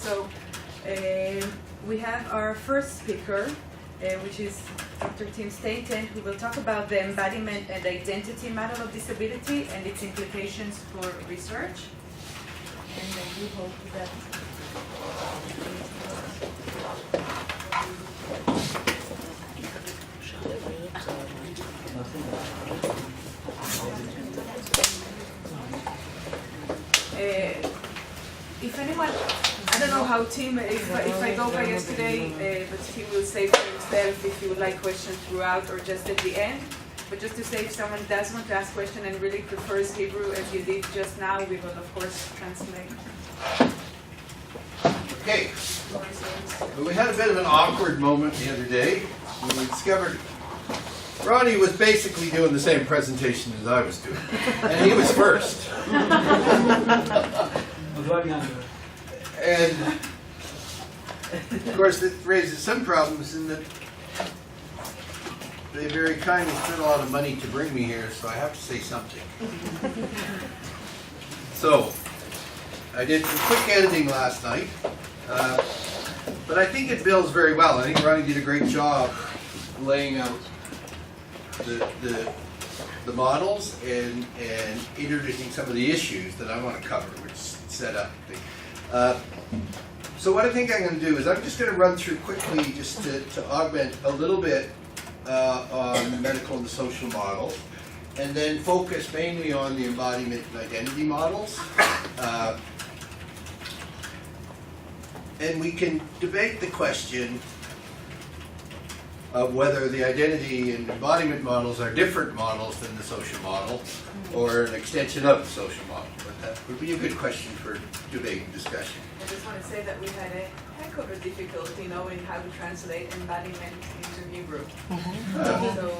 So we have our first speaker, which is Dr. Sтэינטון, who will talk about the embodiment and identity model of disability and its implications for research. And I do hope that if anyone, I don't know how Tim, if I go by yesterday, but he will say for himself if you would like questions throughout or just at the end. But just to say, if someone does want to ask question and really prefers Hebrew as you did just now, we will of course translate. Okay. Well, we had a bit of an awkward moment the other day when we discovered Ronnie was basically doing the same presentation as I was doing, and he was first. And of course, it raises some problems in that they very kindly spent a lot of money to bring me here, so I have to say something. So, I did some quick editing last night, but I think it builds very well. I think Ronnie did a great job laying out the models and introducing some of the issues that I want to cover, which set up things. So what I think I'm going to do is I'm just going to run through quickly just to augment a little bit on the medical and the social models, and then focus mainly on the embodiment and identity models. And we can debate the question of whether the identity and embodiment models are different models than the social model or an extension of the social model. But that would be a good question for debate and discussion. I just want to say that we had a heck of a difficulty knowing how to translate embodiment into Hebrew. So,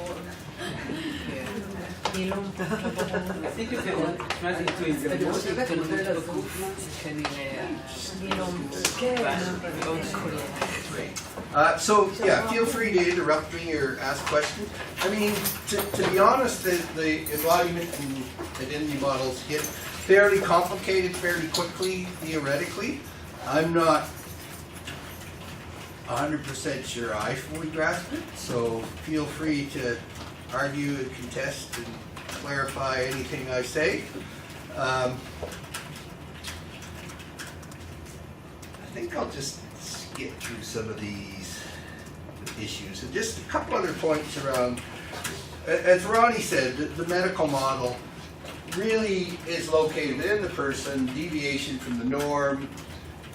I think if you want to translate to English, you can look at the So yeah, feel free to interrupt me or ask questions. I mean, to be honest, the embodiment and identity models get fairly complicated fairly quickly, theoretically. I'm not 100% sure I fully grasp it, so feel free to argue and contest and clarify anything I say. I think I'll just skip through some of these issues. And just a couple other points around, as Ronnie said, the medical model really is located within the person, deviation from the norm,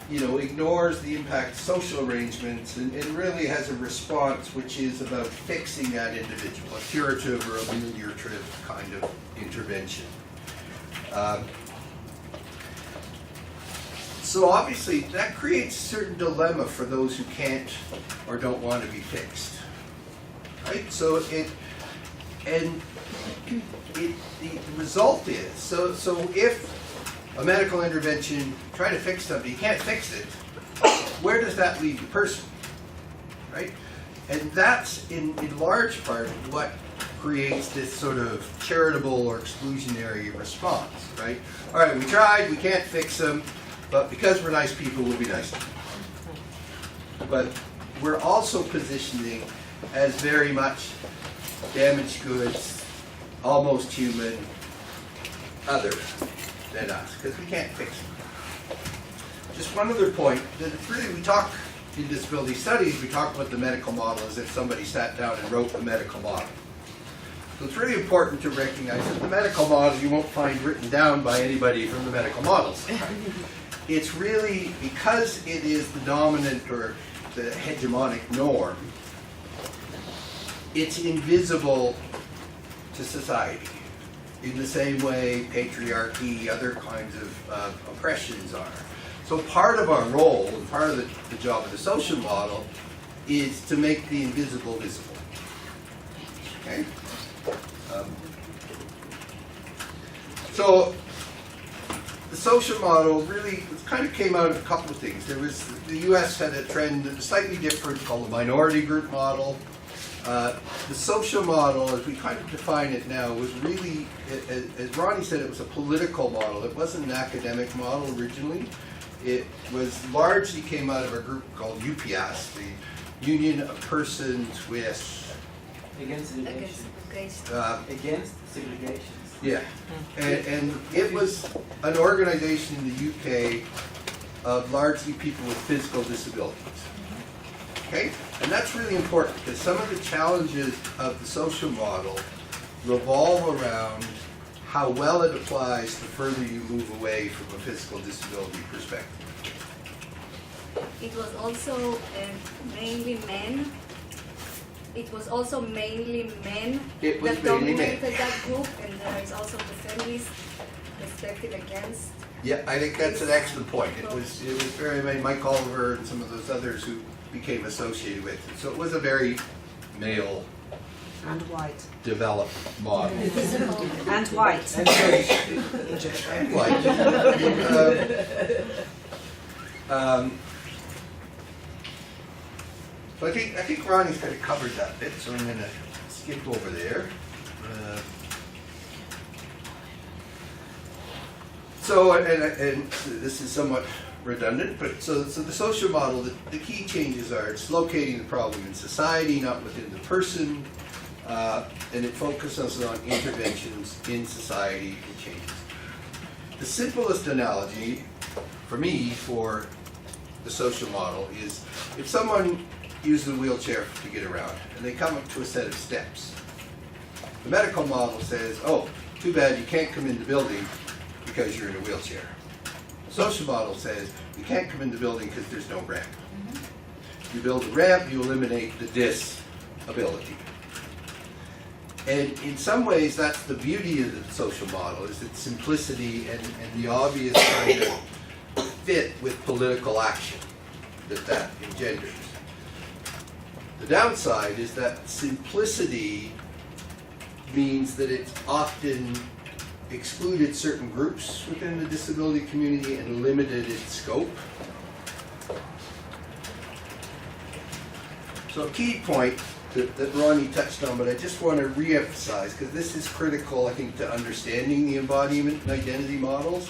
ignores the impact of social arrangements, and really has a response which is about fixing that individual, a curative or ameliorative kind of intervention. So obviously that creates a certain dilemma for those who can't or don't want to be fixed, right? So the result is, so if a medical intervention, try to fix something, you can't fix it, where does that leave the person, right? And that's in large part what creates this sort of charitable or exclusionary response, right? All right, we tried, we can't fix them, but because we're nice people, we'll be nice to them. But we're also positioning as very much damaged goods, almost human, other than us, because we can't fix them. Just one other point, that really we talk in disability studies, we talk about the medical model as if somebody sat down and wrote the medical model. So it's really important to recognize that the medical model you won't find written down by anybody from the medical models. It's really, because it is the dominant or the hegemonic norm, it's invisible to society in the same way patriarchy, other kinds of oppressions are. So part of our role, and part of the job of the social model, is to make the invisible visible. Okay? So the social model really kind of came out of a couple of things. There was, the US had a trend that was slightly different called the minority group model. The social model, as we kind of define it now, was really, as Ronnie said, it was a political model. It wasn't an academic model originally. it was largely came out of a group called UPS, the Union of Persons with, Against segregation. Against segregations. yeah, and it was an organization in the UK of largely people with physical disabilities. Okay, and that's really important because some of the challenges of the social model revolve around how well it applies the further you move away from a physical disability perspective. It was also mainly men. It was also mainly men It was that mainly men. dominated that group, and there is also the feminist perspective against. Yeah, I think that's an excellent point. It was very many, Mike Oliver and some of those others who became associated with it. So it was a very male And white. developed model. And white. And white. So I think Ronnie's kind of covered that bit, so I'm going to skip over there. So, and this is somewhat redundant, but so the social model, the key changes are it's locating the problem in society, not within the person, and it focuses on interventions in society and changes. The simplest analogy for me for the social model is if someone uses a wheelchair to get around and they come up to a set of steps. The medical model says, oh, too bad you can't come in the building because you're in a wheelchair. The social model says you can't come in the building because there's no ramp. You build a ramp, you eliminate the disability. And in some ways that's the beauty of the social model, is its simplicity and the obvious kind of fit with political action that engenders. The downside is that simplicity means that it's often excluded certain groups within the disability community and limited its scope. So a key point that Ronnie touched on, but I just want to re-emphasize, because this is critical, I think, to understanding the embodiment and identity models,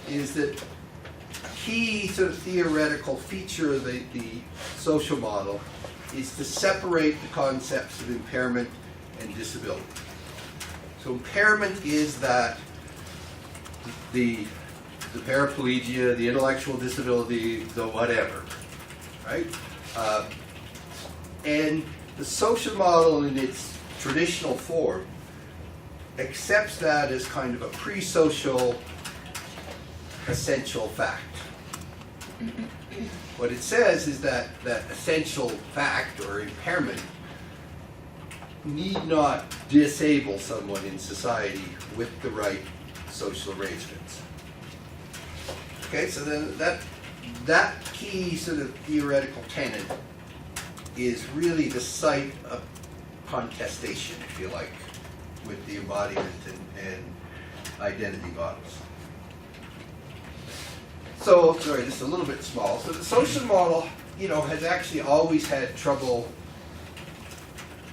is that a key sort of theoretical feature of the social model is to separate the concepts of impairment and disability. So impairment is that the paraplegia, the intellectual disability, the whatever, right? And the social model in its traditional form accepts that as kind of a pre-social essential fact. What it says is that essential fact or impairment need not disable someone in society with the right social arrangements. Okay, so then that key sort of theoretical tenet is really the site of contestation, if you like, with the embodiment and identity models. So, sorry, this is a little bit small. So the social model, has actually always had trouble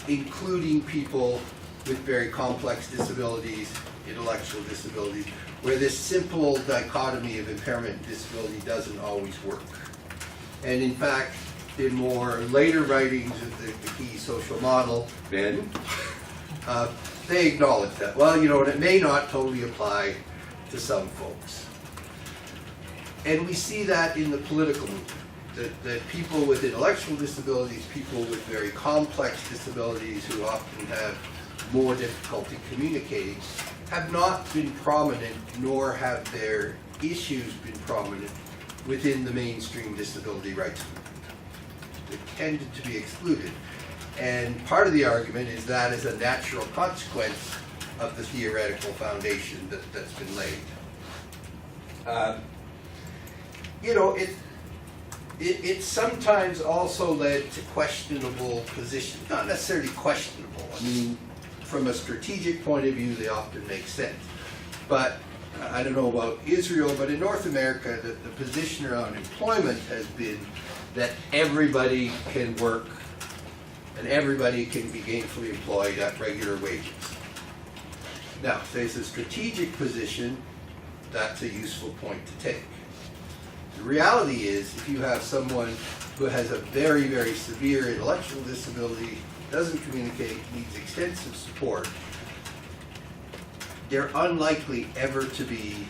including people with very complex disabilities, intellectual disabilities, where this simple dichotomy of impairment and disability doesn't always work. And in fact, in more later writings of the key social model, Ben, they acknowledge that. Well, it may not totally apply to some folks. And we see that in the political movement, that people with intellectual disabilities, people with very complex disabilities who often have more difficulty communicating, have not been prominent, nor have their issues been prominent within the mainstream disability rights movement. They tended to be excluded. And part of the argument is that is a natural consequence of the theoretical foundation that's been laid. It's sometimes also led to questionable positions, not necessarily questionable. I mean, from a strategic point of view, they often make sense. But I don't know about Israel, but in North America, the position around employment has been that everybody can work and everybody can be gainfully employed at regular wages. Now, if there's a strategic position, that's a useful point to take. The reality is, if you have someone who has a very, very severe intellectual disability, doesn't communicate, needs extensive support, they're unlikely ever to be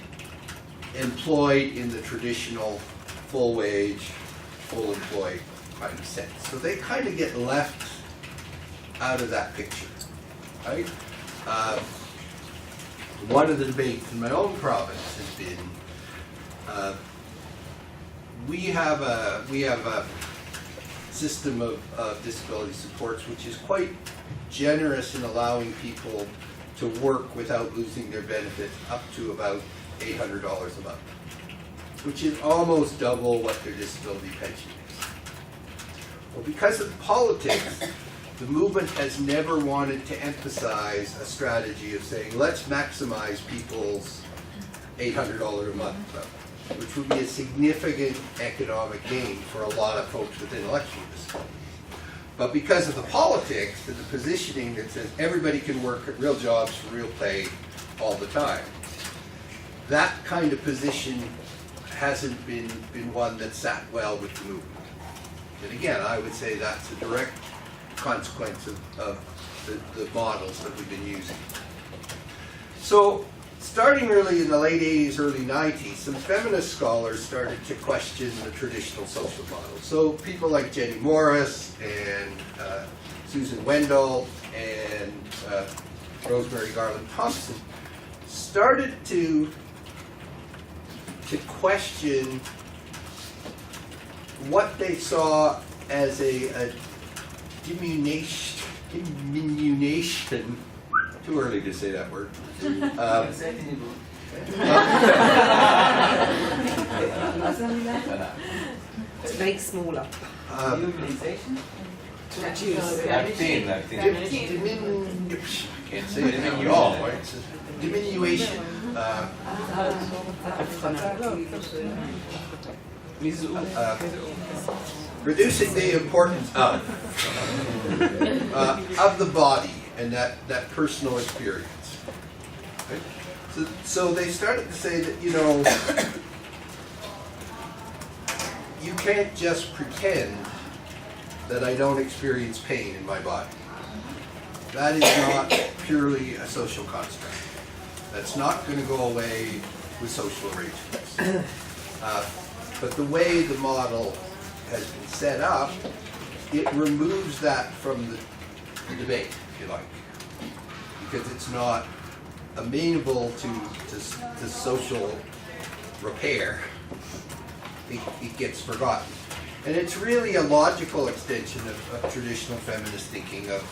employed in the traditional full wage, full employed kind of sense. So they kind of get left out of that picture, right? One of the debates in my own province has been, we have a system of disability supports which is quite generous in allowing people to work without losing their benefits up to about $800 a month, which is almost double what their disability pension is. Well, because of politics, the movement has never wanted to emphasize a strategy of saying, let's maximize people's $800 a month, which would be a significant economic gain for a lot of folks with intellectual disability. But because of the politics and the positioning that says everybody can work at real jobs for real pay all the time, that kind of position hasn't been one that sat well with the movement. And again, I would say that's a direct consequence of the models that we've been using. So, starting really in the late 80s, early 90s, some feminist scholars started to question the traditional social model. So people like Jenny Morris and Susan Wendell and Rosemary Garland Thompson started to question what they saw as a diminution, too early to say that word, To make smaller. Humanization? To reduce. Can't say it at all, right? It's a diminution. Reducing the importance of the body and that personal experience. Right? So they started to say that, you know, you can't just pretend that I don't experience pain in my body. That is not purely a social construct. That's not going to go away with social arrangements. But the way the model has been set up, it removes that from the debate, if you like, because it's not amenable to social repair. It gets forgotten. And it's really a logical extension of traditional feminist thinking of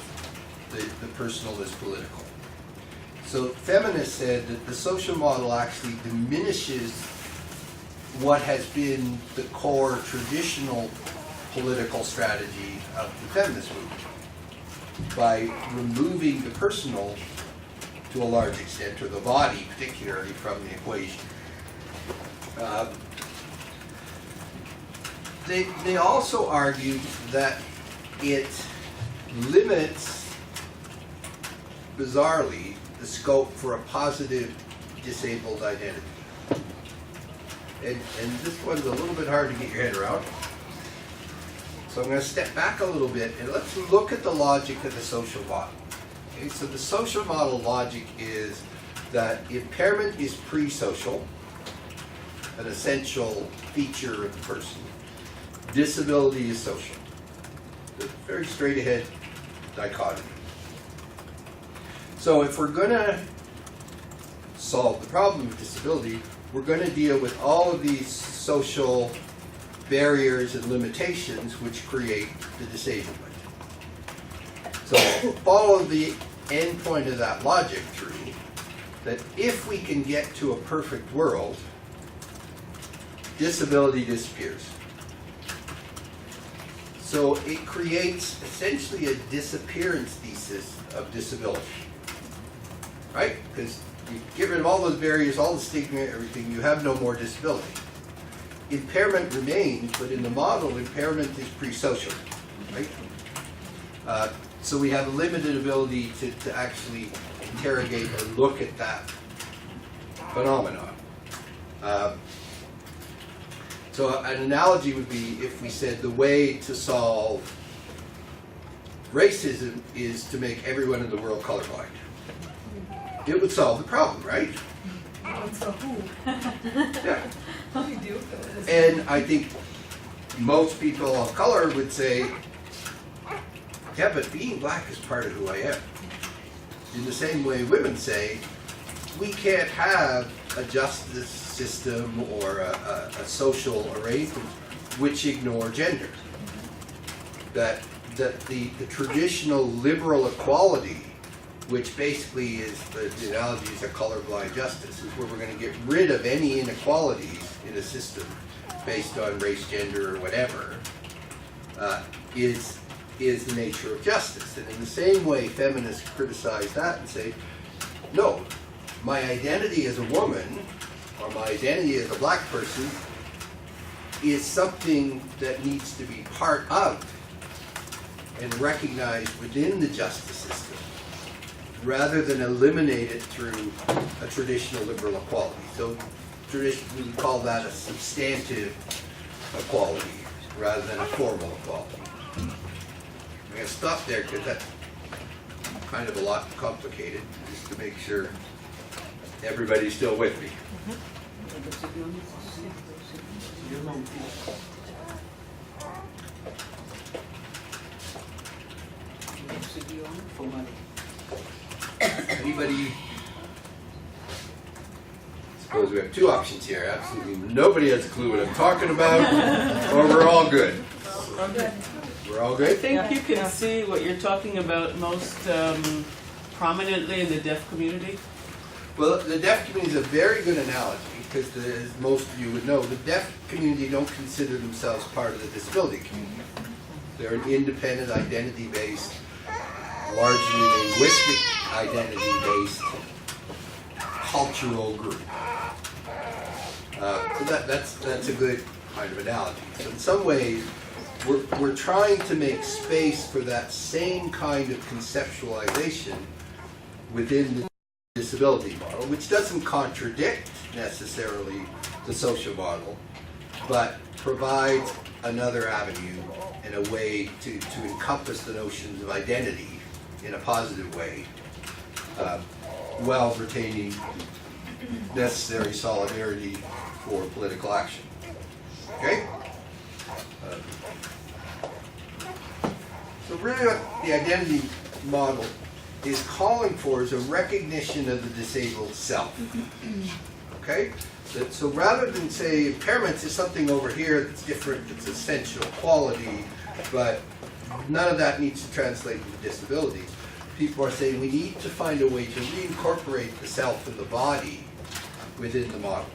the personal is political. So feminists said that the social model actually diminishes what has been the core traditional political strategy of the feminist movement by removing the personal to a large extent, or the body particularly, from the equation. They also argued that it limits, bizarrely, the scope for a positive disabled identity. And this one's a little bit hard to get your head around. So I'm going to step back a little bit and let's look at the logic of the social model. Okay, so the social model logic is that impairment is pre-social, an essential feature of the person. Disability is social. It's a very straight ahead dichotomy. So if we're going to solve the problem of disability, we're going to deal with all of these social barriers and limitations which create the disablement. So follow the end point of that logic through, that if we can get to a perfect world, disability disappears. So it creates essentially a disappearance thesis of disability, right? Because you get rid of all those barriers, all the stigma, everything, you have no more disability. Impairment remains, but in the model, impairment is pre-social, right? So we have a limited ability to actually interrogate or look at that phenomenon. So an analogy would be if we said the way to solve racism is to make everyone in the world colorblind. It would solve the problem, right? So who? Yeah. And I think most people of color would say, yeah, but being black is part of who I am. In the same way women say, we can't have a justice system or a social arrangement which ignore gender. That the traditional liberal equality, which basically is, the analogy is a colorblind justice, is where we're going to get rid of any inequalities in a system based on race, gender, or whatever, is the nature of justice. And in the same way, feminists criticize that and say, no, my identity as a woman, or my identity as a black person, is something that needs to be part of and recognized within the justice system, rather than eliminate it through a traditional liberal equality. So traditionally we call that a substantive equality rather than a formal equality. I'm going to stop there because that's kind of a lot complicated, just to make sure everybody's still with me. Anybody? Suppose we have two options here. Absolutely nobody has a clue what I'm talking about, or we're all good. We're all I good? think you can see what you're talking about most prominently in the deaf community. Well, the deaf community is a very good analogy because, as most of you would know, the deaf community don't consider themselves part of the disability community. They're an independent, identity-based, largely linguistic, identity-based cultural group. So that's a good kind of analogy. So in some ways, we're trying to make space for that same kind of conceptualization within the disability model, which doesn't contradict necessarily the social model, but provides another avenue and a way to encompass the notions of identity in a positive way, while retaining necessary solidarity for political action. Okay? So really what the identity model is calling for is a recognition of the disabled self. Okay? So rather than say impairments is something over here that's different, it's essential quality, but none of that needs to translate into disability. People are saying we need to find a way to reincorporate the self and the body within the model,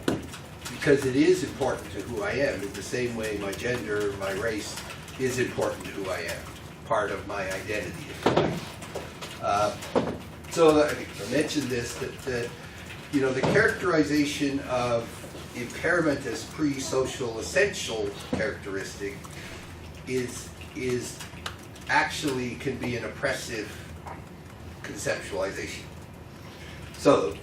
because it is important to who I am in the same way my gender, my race is important to who I am, part of my identity, if you like. So I think I mentioned this, that you know, the characterization of impairment as pre-social essential characteristic is actually can be an oppressive conceptualization. So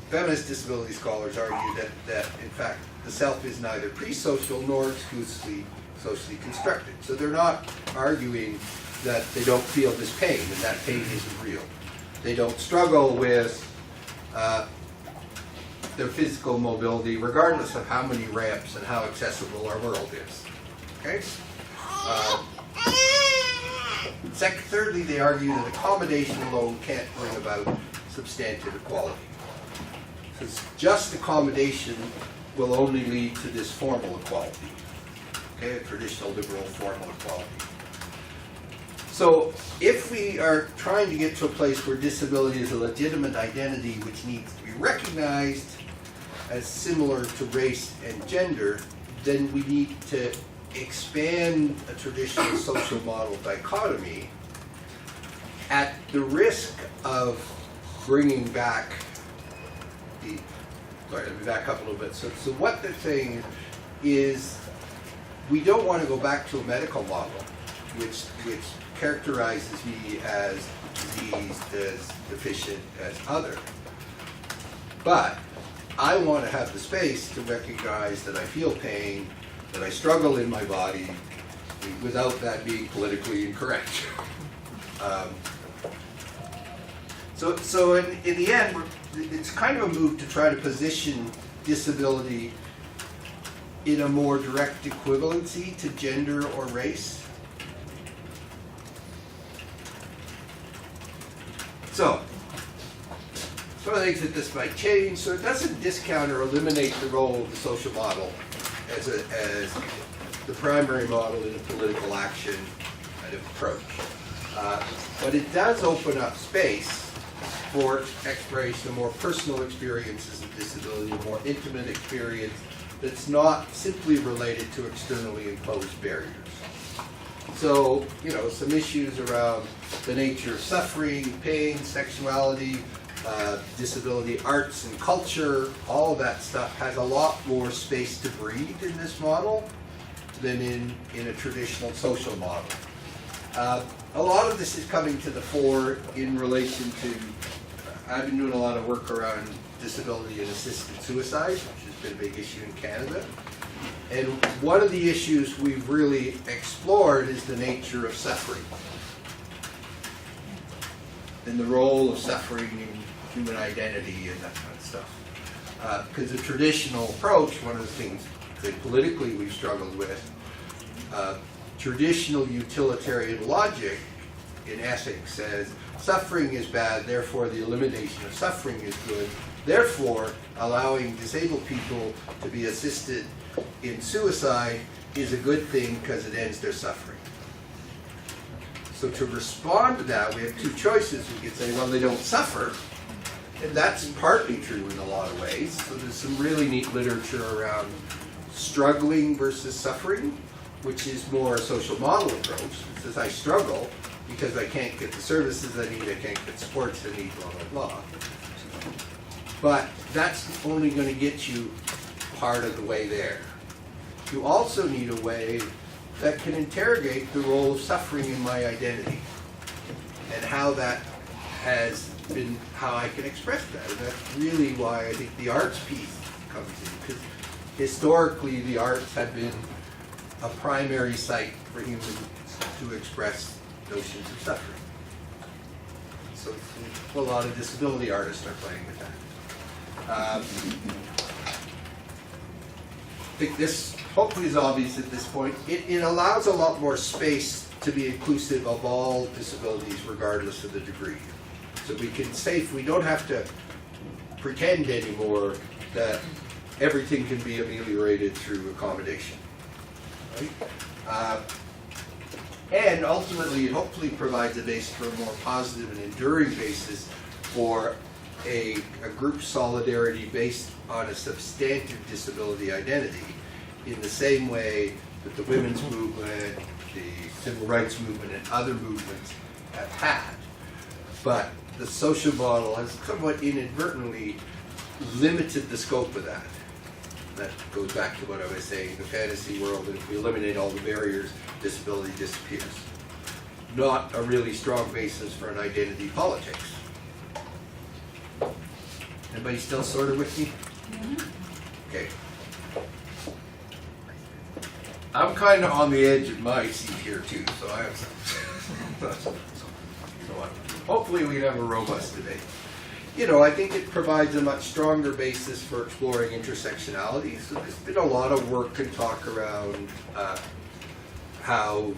feminist disability scholars argue that in fact the self is neither pre-social nor exclusively socially constructed. So they're not arguing that they don't feel this pain and that pain isn't real. They don't struggle with their physical mobility regardless of how many ramps and how accessible our world is. Okay? Thirdly, they argue that accommodation alone can't bring about substantive equality. Because just accommodation will only lead to this formal equality. Okay, a traditional liberal formal equality. So if we are trying to get to a place where disability is a legitimate identity which needs to be recognized as similar to race and gender, then we need to expand a traditional social model dichotomy at the risk of bringing back the, sorry, let me back up a little bit. So what they're saying is we don't want to go back to a medical model which characterizes me as diseased, as deficient, as other. But I want to have the space to recognize that I feel pain, that I struggle in my body, without that being politically incorrect. So in the end, it's kind of a move to try to position disability in a more direct equivalency to gender or race. So, some of the things that this might change, so it doesn't discount or eliminate the role of the social model as the primary model in a political action kind of approach. But it does open up space for exploration of more personal experiences of disability, a more intimate experience that's not simply related to externally imposed barriers. So, some issues around the nature of suffering, pain, sexuality, disability, arts and culture, all of that stuff has a lot more space to breathe in this model than in a traditional social model. A lot of this is coming to the fore in relation to, I've been doing a lot of work around disability and assisted suicide, which has been a big issue in Canada. And one of the issues we've really explored is the nature of suffering and the role of suffering in human identity and that kind of stuff. Because the traditional approach, one of the things that politically we've struggled with, traditional utilitarian logic in ethics says suffering is bad, therefore the elimination of suffering is good, therefore allowing disabled people to be assisted in suicide is a good thing because it ends their suffering. So to respond to that, we have two choices. We could say, well, they don't suffer, and that's partly true in a lot of ways. So there's some really neat literature around struggling versus suffering, which is more a social model approach. It says I struggle because I can't get the services I need, I can't get supports I need, blah, blah, blah. But that's only going to get you part of the way there. You also need a way that can interrogate the role of suffering in my identity and how that has been, how I can express that. And that's really why I think the arts piece comes in, because historically the arts have been a primary site for humans to express notions of suffering. So a lot of disability artists are playing with that. I think this hopefully is obvious at this point. It allows a lot more space to be inclusive of all disabilities regardless of the degree. So we can say we don't have to pretend anymore that everything can be ameliorated through accommodation. Right? And ultimately, it hopefully provides a basis for a more positive and enduring basis for a group solidarity based on a substantive disability identity in the same way that the women's movement, the civil rights movement, and other movements have had. But the social model has somewhat inadvertently limited the scope of that. That goes back to what I was saying, the fantasy world, and if we eliminate all the barriers, disability disappears. Not a really strong basis for an identity politics. Anybody still sort of with me? Okay. I'm kind of on the edge of my seat here too, so I have some. Hopefully we have a robust debate. I think it provides a much stronger basis for exploring intersectionality. So there's been a lot of work and talk around how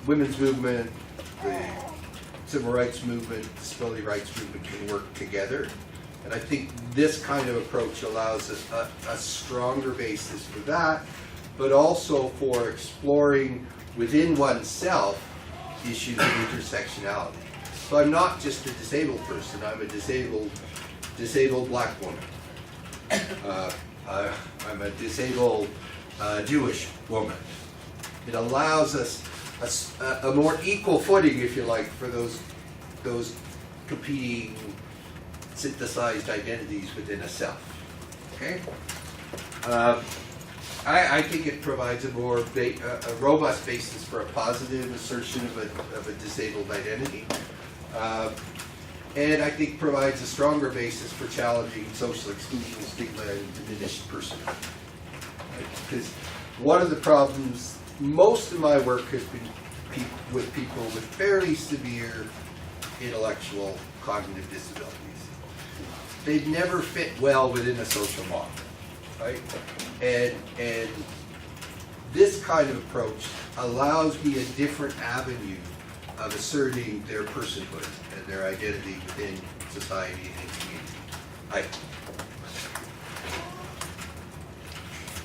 women's movement, the civil rights movement, disability rights movement can work together. And I think this kind of approach allows us a stronger basis for that, but also for exploring within oneself issues of intersectionality. So I'm not just a disabled person, I'm a disabled black woman. I'm a disabled Jewish woman. It allows us a more equal footing, if you like, for those competing synthesized identities within a self. Okay? I think it provides a more a robust basis for a positive assertion of a disabled identity. and I think provides a stronger basis for challenging social exclusion, stigma, and diminished personhood. Right? Because one of the problems, most of my work has been with people with fairly severe intellectual cognitive disabilities. They'd never fit well within a social model, right? And this kind of approach allows me a different avenue of asserting their personhood and their identity within society and community.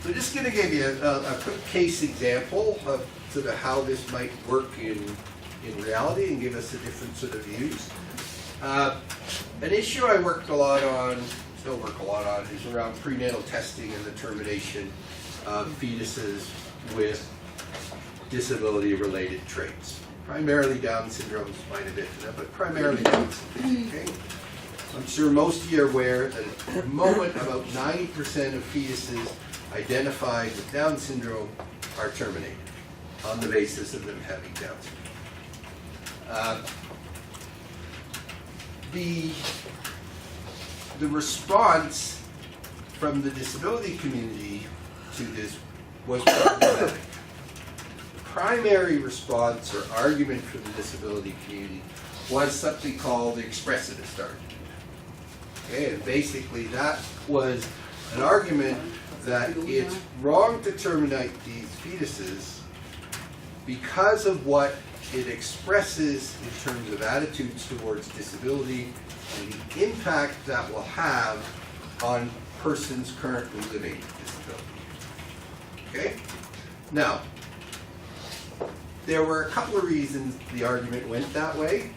So just going to give you a quick case example of sort of how this might work in reality and give us a different sort of views. An issue I worked a lot on, still work a lot on, is around prenatal testing and the termination of fetuses with disability-related traits. Primarily Down syndrome, spina bifida, but primarily Down syndrome. Okay? I'm sure most of you are aware that at the moment about 90% of fetuses identified with Down syndrome are terminated on the basis of them having Down syndrome. The response from the disability community to this was problematic. The primary response or argument from the disability community was something called the expressivist argument. Okay, and basically that was an argument that it's wrong to terminate these fetuses because of what it expresses in terms of attitudes towards disability and the impact that will have on persons currently living with disability. Okay? Now, there were a couple of reasons the argument went that way.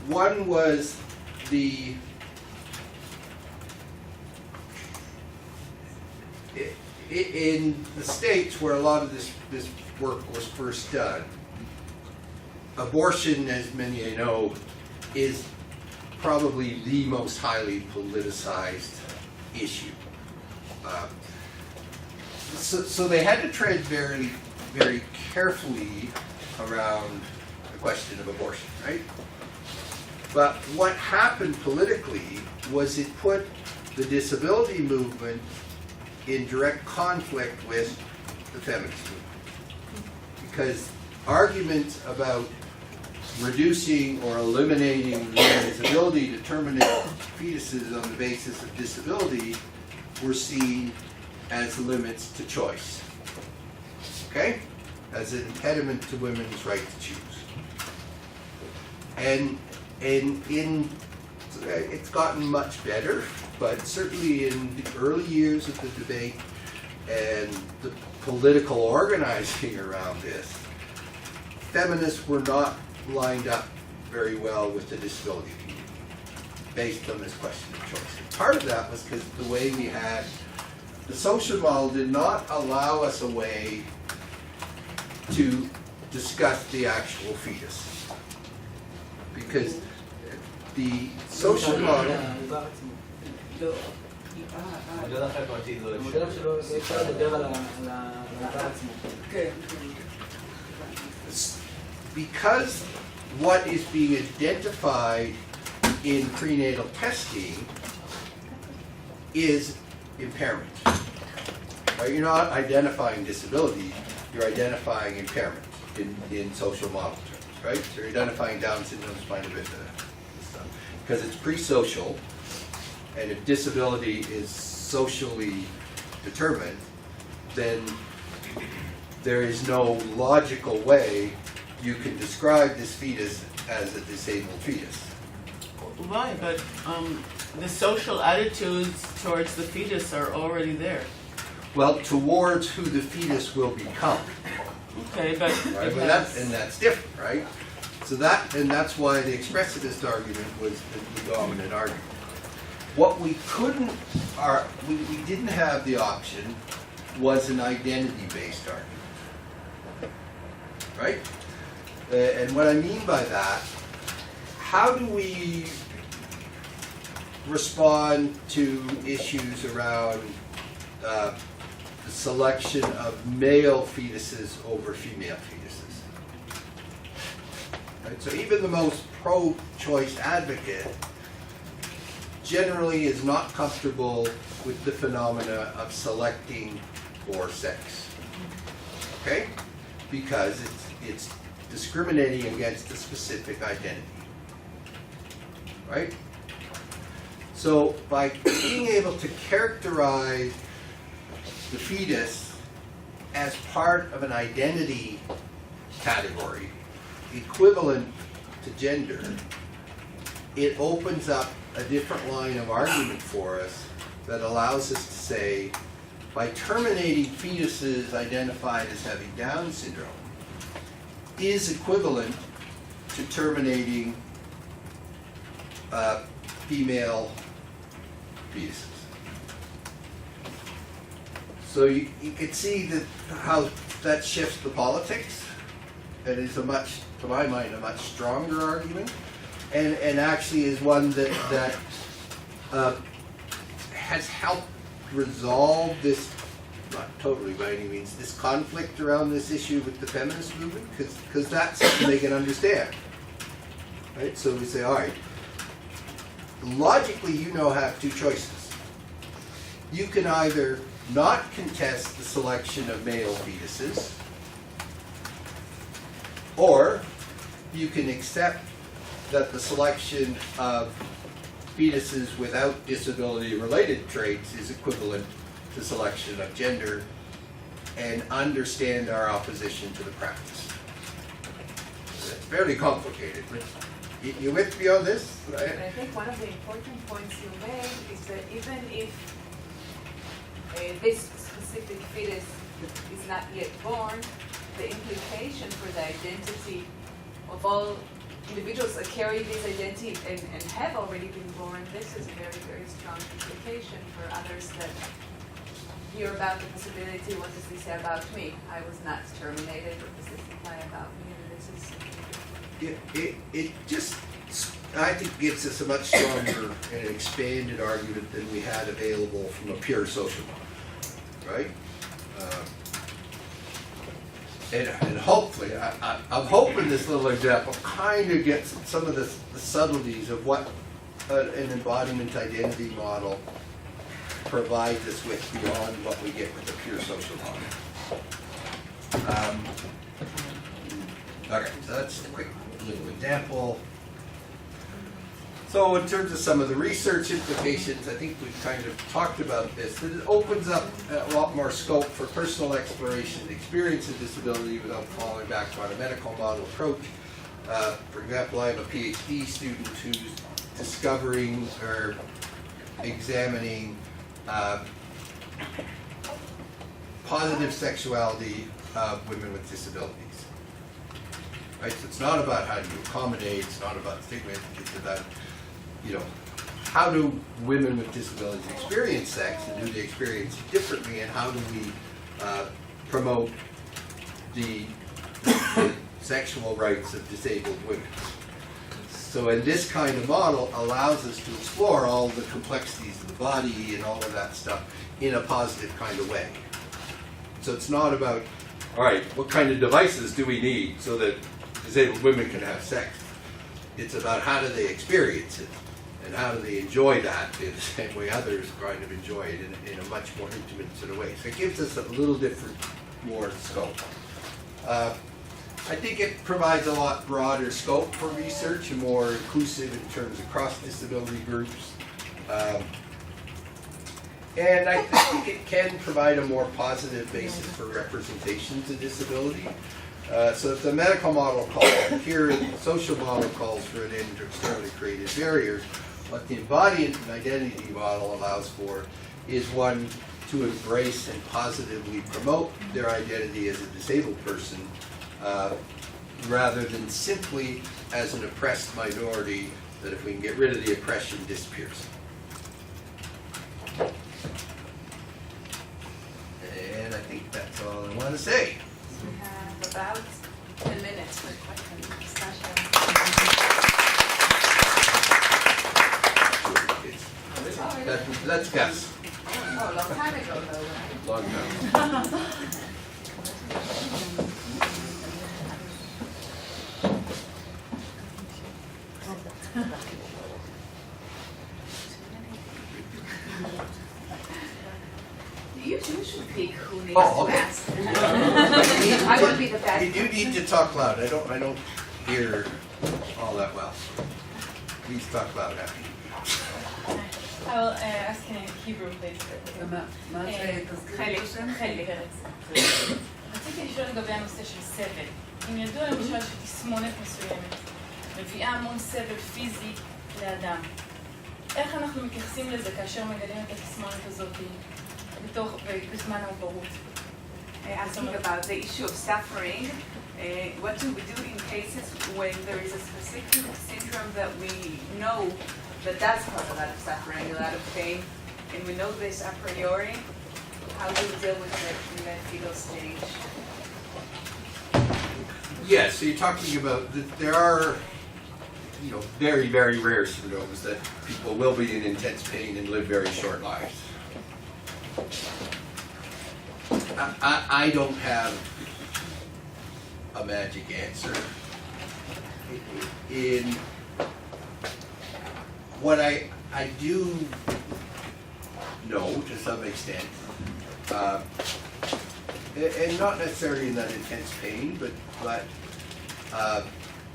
One was in the States where a lot of this work was first done, abortion, as many of you know, is probably the most highly politicized issue. So they had to tread very, very carefully around the question of abortion, right? But what happened politically was it put the disability movement in direct conflict with the feminist movement. Because arguments about reducing or eliminating women's ability to terminate fetuses on the basis of disability were seen as limits to choice. Okay? As an impediment to women's right to choose. And it's gotten much better, but certainly in the early years of the debate and the political organizing around this, feminists were not lined up very well with the disability community based on this question of choice. And part of that was because the way we had the social model did not allow us a way to discuss the actual fetus. Because the social model because what is being identified in prenatal testing is impairment. Right? You're not identifying disability, you're identifying impairment in social model terms, right? So you're identifying Down syndrome, spina bifida, because it's pre-social, and if disability is socially determined, then there is no logical way you can describe this fetus as a disabled fetus. Right, but the social attitudes towards the fetus are already there. Well, towards who the fetus will become. Okay, but Right? But that's different, right? So that's why the expressivist argument was the dominant argument. What we couldn't, we didn't have the option was an identity-based argument, right? And what I mean by that, how do we respond to issues around the selection of male fetuses over female fetuses? Right? So even the most pro-choice advocate generally is not comfortable with the phenomena of selecting for sex. Okay? Because it's discriminating against a specific identity. Right? So by being able to characterize the fetus as part of an identity category equivalent to gender, it opens up a different line of argument for us that allows us to say, by terminating fetuses identified as having Down syndrome, is equivalent to terminating female fetuses. So you can see that how that shifts the politics. It is a much, to my mind, a much stronger argument, and actually is one that has helped resolve this, not totally by any means, this conflict around this issue with the feminist movement, because that's something they can understand. Right? So we say, all right, logically you now have two choices. You can either not contest the selection of male fetuses, or you can accept that the selection of fetuses without disability-related traits is equivalent to selection of gender, and understand our opposition to the practice. It's fairly complicated, but you with me on this? But I think one of the important points you made is that even if this specific fetus is not yet born, the implication for the identity of all individuals that carry this identity and have already been born, this is a very, very strong implication for others that hear about the possibility, what does this say about me? I was not terminated, what does this imply about me? And this is It just, I think, gives us a much stronger and expanded argument than we had available from a pure social model, right? And hopefully, I'm hoping this little example kind of gets some of the subtleties of what an embodiment identity model provides us with beyond what we get with a pure social model. Okay, so that's a quick little example. So in terms of some of the research implications, I think we've kind of talked about this, that it opens up a lot more scope for personal exploration, experience of disability without falling back on a medical model approach. For example, I have a PhD student who's discovering or examining positive sexuality of women with disabilities. Right? So it's not about how do you accommodate, it's not about stigma, it's about, you know, how do women with disabilities experience sex, and do they experience it differently, and how do we promote the sexual rights of disabled women. So in this kind of model allows us to explore all the complexities of the body and all of that stuff in a positive kind of way. So it's not about, all right, what kind of devices do we need so that disabled women can have sex? It's about how do they experience it, and how do they enjoy that in the same way others kind of enjoy it in a much more intimate sort of way. So it gives us a little different, more scope. I think it provides a lot broader scope for research and more inclusive in terms of cross-disability groups. And I think it can provide a more positive basis for representations of disability. So if the medical model calls here, the social model calls for an end to externally created barriers, what the embodiment and identity model allows for is one to embrace and positively promote their identity as a disabled person, rather than simply as an oppressed minority that if we can get rid of the oppression, disappears. And I think that's all I want to say. we have about 10 minutes for questions and discussion. Let's guess. Oh, a long time ago though, right? Long time. Okay. fast. I won't be the fast. You do need to talk loud. I don't hear all that well. Please talk loud after you. I will ask in Hebrew, please. חלק. רציתי לשאול לגבי הנושא של סבל. אם ידוע למשל שתסמונת מסוימת מביאה המון סבל פיזי לאדם, איך אנחנו מתייחסים לזה כאשר מגלים את התסמונת הזאת בזמן העוברות? Asking about the issue of suffering, what do we do in cases when there is a specific syndrome that we know that does cause a lot of suffering, a lot of pain, and we know this a priori? How do we deal with it in that fetal stage? Yes, so you're talking about that there are, very, very rare syndromes that people will be in intense pain and live very short lives. I don't have a magic answer. In what I do know to some extent, and not necessarily in that intense pain, but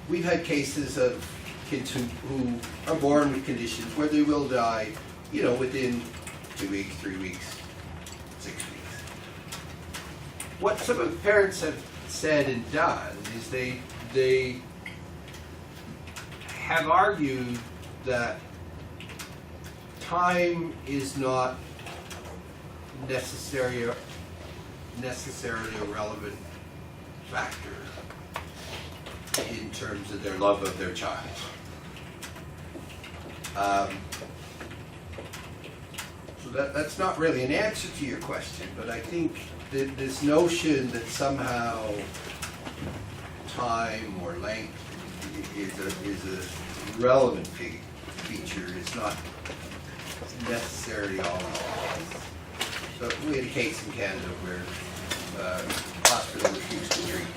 we've had cases of kids who are born with conditions where they will die, within 2 weeks, 3 weeks, 6 weeks. What some of the parents have said and done is they have argued that time is not necessarily a relevant factor in terms of their love of their child. So that's not really an answer to your question, but I think that this notion that somehow time or length is a relevant feature is not necessarily all in all. So we had a case in Canada where the hospital refused to treat.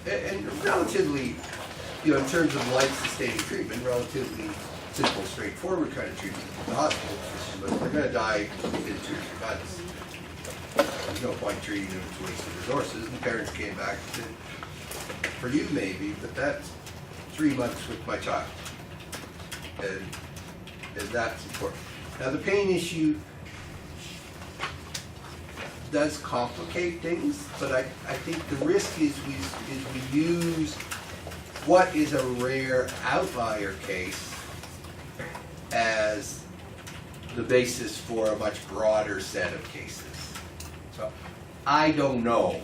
And relatively, in terms of life-sustaining treatment, relatively simple, straightforward kind of treatment. The hospital physician, but they're going to die within 2 or 3 months. There's no point treating them, it's a waste of resources. And the parents came back and said, for you maybe, but that's 3 months with my child. And that's important. Now the pain issue does complicate things, but I think the risk is we use what is a rare outlier case as the basis for a much broader set of cases. So I don't know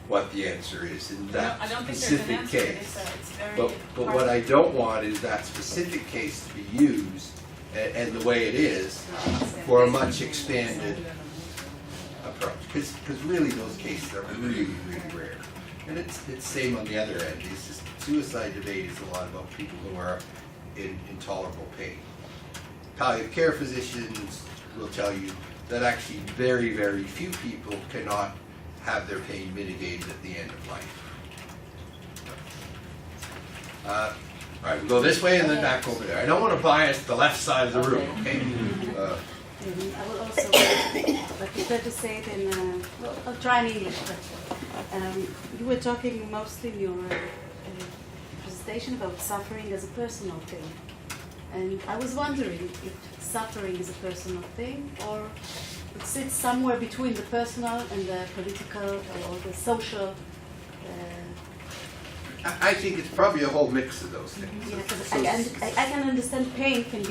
what the answer is in that I don't think specific there's an answer. case. It's very But hard what to- I don't want is that specific case to be used and the way it is for a much expanded approach. Because really those cases are really, really rare. And it's same on the other end. It's just suicide debate is a lot about people who are in intolerable pain. Palliative care physicians will tell you that actually very, very few people cannot have their pain mitigated at the end of life. All right, we'll go this way and then back over there. I don't want to bias the left side of the room, okay? I will also, but prefer to say it in, well, I'll try in English, but you were talking mostly in your presentation about suffering as a personal thing. And I was wondering if suffering is a personal thing or it sits somewhere between the personal and the political or the social. I think it's probably a whole mix of those things. Yeah, 'cause I can understand pain can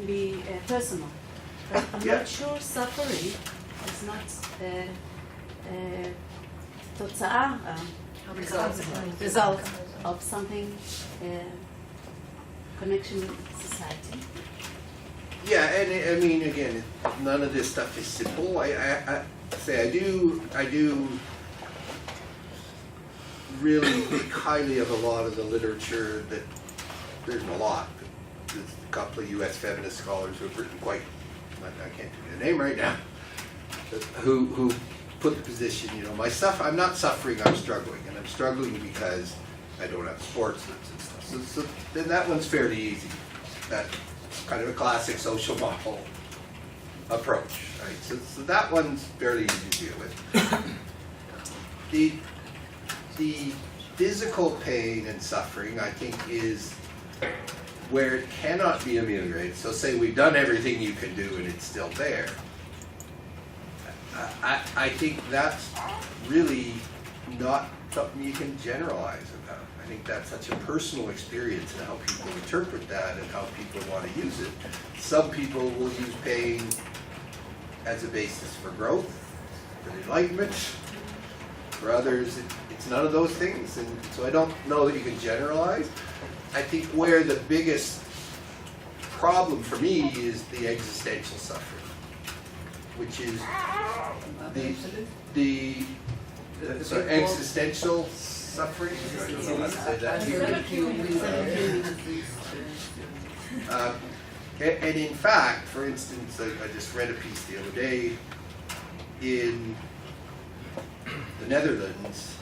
be personal, but I'm Yeah. not sure suffering is not תוצאה, result of something, connection with society. Yeah, and I mean, again, none of this stuff is simple. I do really think highly of a lot of the literature that there's a lot. There's a couple of U.S. feminist scholars who have written quite, I can't do their name right now, who put the position, I'm not suffering, I'm struggling, and I'm struggling because I don't have sports and stuff. So then that one's fairly easy. That's kind of a classic social model. approach, right? So that one's fairly easy to deal with. The physical pain and suffering, I think, is where it cannot be ameliorated. So say we've done everything you can do and it's still there. I think that's really not something you can generalize about. I think that's such a personal experience and how people interpret that and how people want to use it. Some people will use pain as a basis for growth, for enlightenment. For others, it's none of those things. And so I don't know that you can generalize. I think where the biggest problem for me is the existential suffering, which is the existential suffering. I don't know how to say that here. And in fact, for instance, I just read a piece the other day in the Netherlands.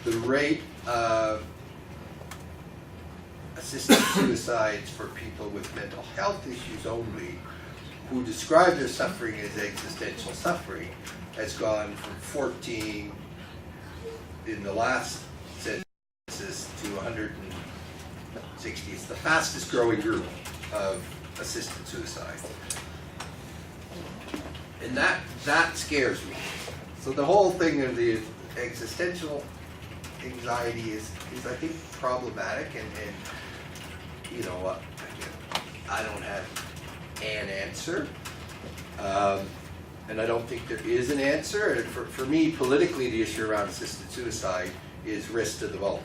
The rate of assisted suicides for people with mental health issues only, who describe their suffering as existential suffering, has gone from 14 in the last census to 160. It's the fastest growing group of assisted suicide. And that scares me. So the whole thing of the existential anxiety is I think problematic, and you know, I don't have an answer, and I don't think there is an answer. And for me, politically, the issue around assisted suicide is risk to the vulnerable.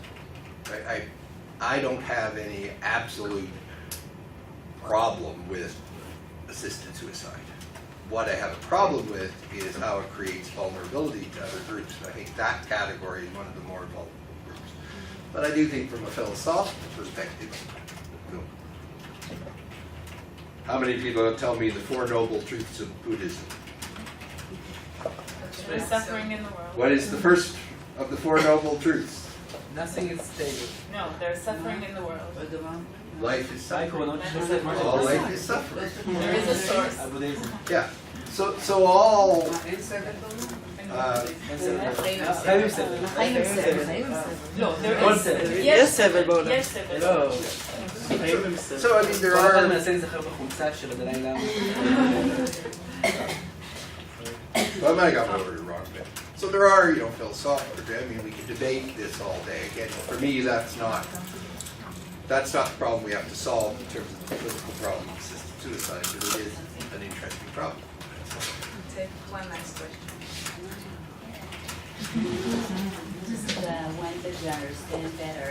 I don't have any absolute problem with assisted suicide. What I have a problem with is how it creates vulnerability to other groups. And I think that category is one of the more vulnerable groups. But I do think from a philosophical perspective, no. How many people tell me the Four Noble Truths of Buddhism? There's suffering in the world. What is the first of the Four Noble Truths? Nothing is stable. No, there's suffering in the world. Life is suffering. All All life is suffering. There is a source. Yeah. So all No, there is. יש סבל בעולם. Yes, סבל. לא. so I mean there כל אחד are מנסה להיזכר בחולצה שלו בלילה. well, I might have got over it wrong, but so there are, you know, philosophical. I mean, we could debate this all day. Again, for me, that's not the problem we have to solve in terms of the political problem of assisted suicide, but it is an interesting problem. Take one last question. Just wanted to understand better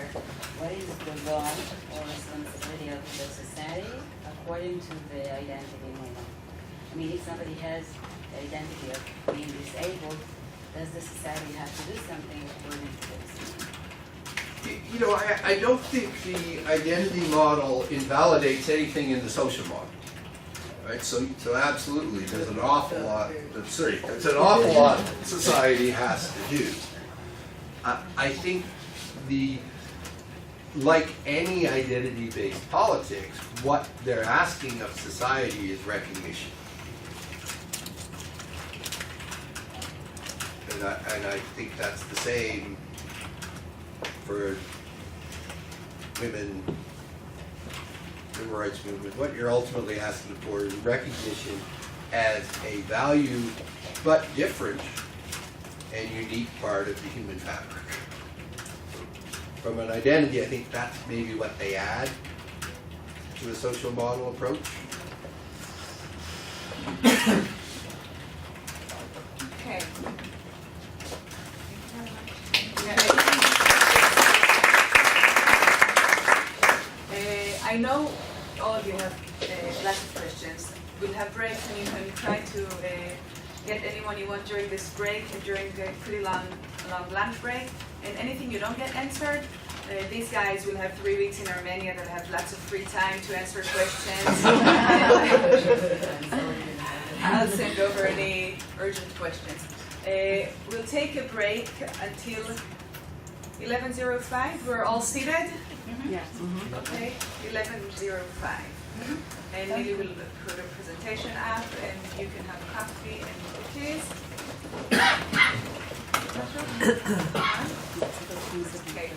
what is the role or responsibility of the society according to the identity model. I mean, if somebody has the identity of being disabled, does the society have to do something according to this? You know, I don't think the identity model invalidates anything in the social model. Right, so absolutely, there's an awful lot. There's an awful lot society has to do. I think like any identity-based politics, what they're asking of society is recognition. And I think that's the same for women. Civil rights movement, what you're ultimately asking for is recognition as a value, but different and unique part of the human fabric. From an identity, I think that's maybe what they add to the social model approach. Okay. I know all of you have lots of questions. We'll have breaks, and you can try to get anyone you want during this break and during the pretty long lunch break. And anything you don't get answered, these guys will have 3 weeks in Armenia that have lots of free time to answer questions. I'll send over any urgent questions. We'll take a break until 11:05. We're all seated? Yes. Okay, 11:05. And Lily will put a presentation up, and you can have coffee and cookies. Okay.